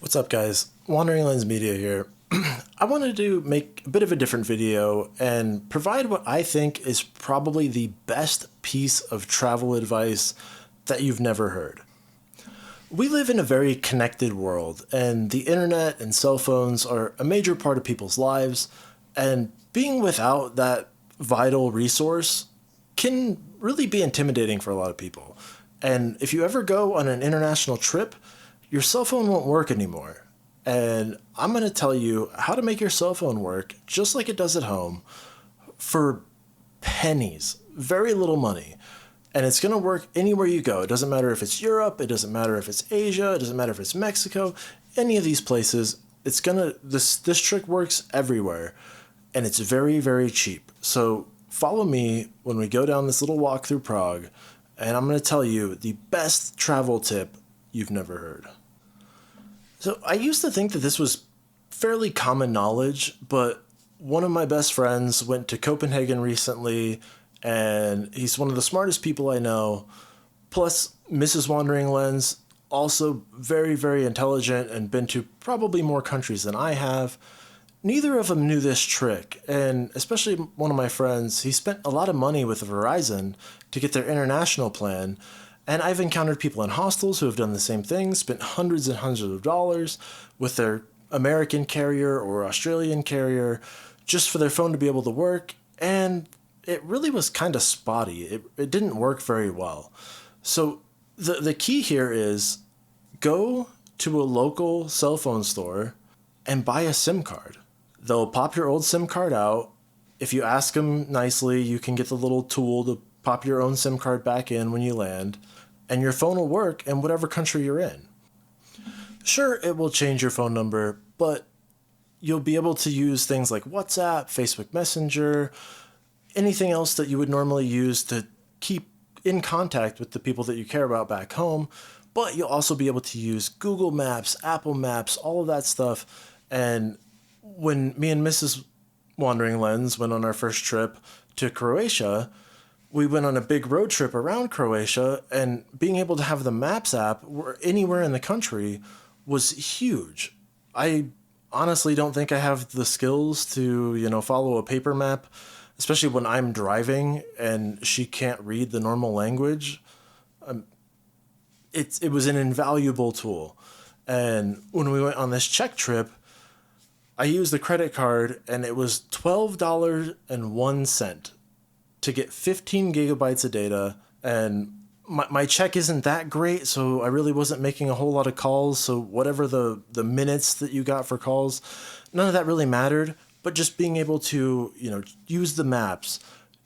What's up, guys? Wandering Lens Media here. I wanted to make a bit of a different video and provide what I think is probably the best piece of travel advice that you've never heard. We live in a very connected world, and the internet and cell phones are a major part of people's lives, and being without that vital resource can really be intimidating for a lot of people. And if you ever go on an international trip, your cell phone won't work anymore. And I'm going to tell you how to make your cell phone work just like it does at home for pennies, very little money. And it's going to work anywhere you go. It doesn't matter if it's Europe, it doesn't matter if it's Asia, it doesn't matter if it's Mexico, any of these places. This trick works everywhere, and it's very, very cheap. So follow me when we go down this little walk through Prague, and I'm going to tell you the best travel tip you've never heard. So I used to think that this was fairly common knowledge, but one of my best friends went to Copenhagen recently, and he's one of the smartest people I know. Plus, Mrs. Wandering Lens, also very, very intelligent and been to probably more countries than I have. Neither of them knew this trick, and especially one of my friends, he spent a lot of money with Verizon to get their international plan. And I've encountered people in hostels who have done the same thing, spent hundreds and hundreds of dollars with their American carrier or Australian carrier just for their phone to be able to work. And it really was kind of spotty. It didn't work very well. So the key here is go to a local cell phone store and buy a SIM card. They'll pop your old SIM card out. If you ask them nicely, you can get the little tool to pop your own SIM card back in when you land, and your phone will work in whatever country you're in. Sure, it will change your phone number, but you'll be able to use things like WhatsApp, Facebook Messenger, anything else that you would normally use to keep in contact with the people that you care about back home. But you'll also be able to use Google Maps, Apple Maps, all of that stuff. And when me and Mrs. Wandering Lens went on our first trip to Croatia, we went on a big road trip around Croatia, and being able to have the Maps app anywhere in the country was huge. I honestly don't think I have the skills to, follow a paper map, especially when I'm driving and she can't read the normal language. It was an invaluable tool. And when we went on this Czech trip, I used the credit card, and it was $12.01 to get 15 gigabytes of data. And my Czech isn't that great, so I really wasn't making a whole lot of calls. So whatever the minutes that you got for calls, none of that really mattered. But just being able to, use the maps,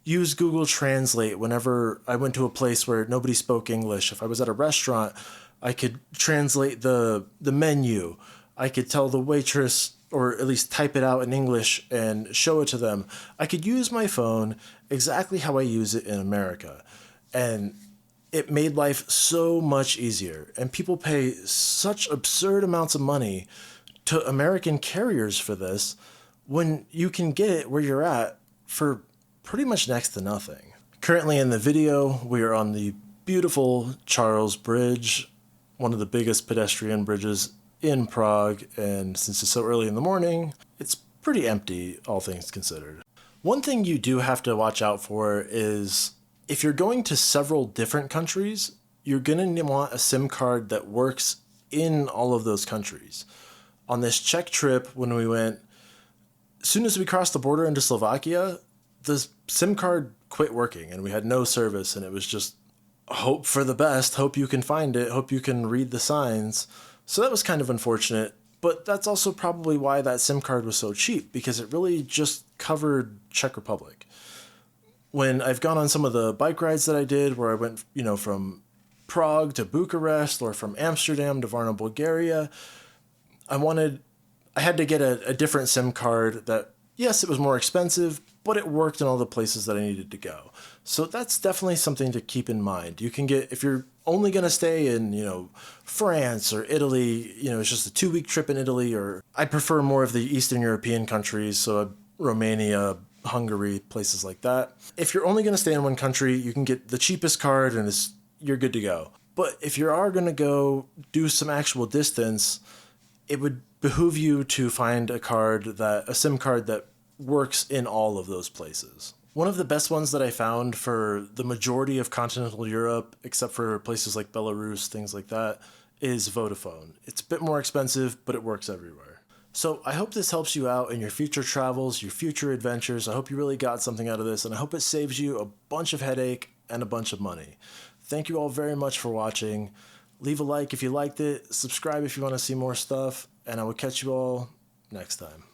use Google Translate whenever I went to a place where nobody spoke English. If I was at a restaurant, I could translate the menu. I could tell the waitress, or at least type it out in English and show it to them. I could use my phone exactly how I use it in America. And it made life so much easier. And people pay such absurd amounts of money to American carriers for this, when you can get it where you're at for pretty much next to nothing. Currently in the video, we are on the beautiful Charles Bridge, one of the biggest pedestrian bridges in Prague, and since it's so early in the morning, it's pretty empty, all things considered. One thing you do have to watch out for is if you're going to several different countries, you're going to want a SIM card that works in all of those countries. On this Czech trip, when we went, as soon as we crossed the border into Slovakia, the SIM card quit working and we had no service, and it was just hope for the best, hope you can find it, hope you can read the signs. So that was kind of unfortunate, but that's also probably why that SIM card was so cheap, because it really just covered Czech Republic. When I've gone on some of the bike rides that I did, where I went, from Prague to Bucharest or from Amsterdam to Varna, Bulgaria, I had to get a different SIM card that, yes, it was more expensive, but it worked in all the places that I needed to go. So that's definitely something to keep in mind. You can get, if you're only going to stay in, France or Italy, it's just a 2-week trip in Italy, or I prefer more of the Eastern European countries, so Romania, Hungary, places like that. If you're only going to stay in one country, you can get the cheapest card and you're good to go. But if you are going to go do some actual distance, it would behoove you to find a SIM card that works in all of those places. One of the best ones that I found for the majority of continental Europe, except for places like Belarus, things like that, is Vodafone. It's a bit more expensive, but it works everywhere. So I hope this helps you out in your future travels, your future adventures. I hope you really got something out of this, and I hope it saves you a bunch of headache and a bunch of money. Thank you all very much for watching. Leave a like if you liked it, subscribe if you want to see more stuff, and I will catch you all next time.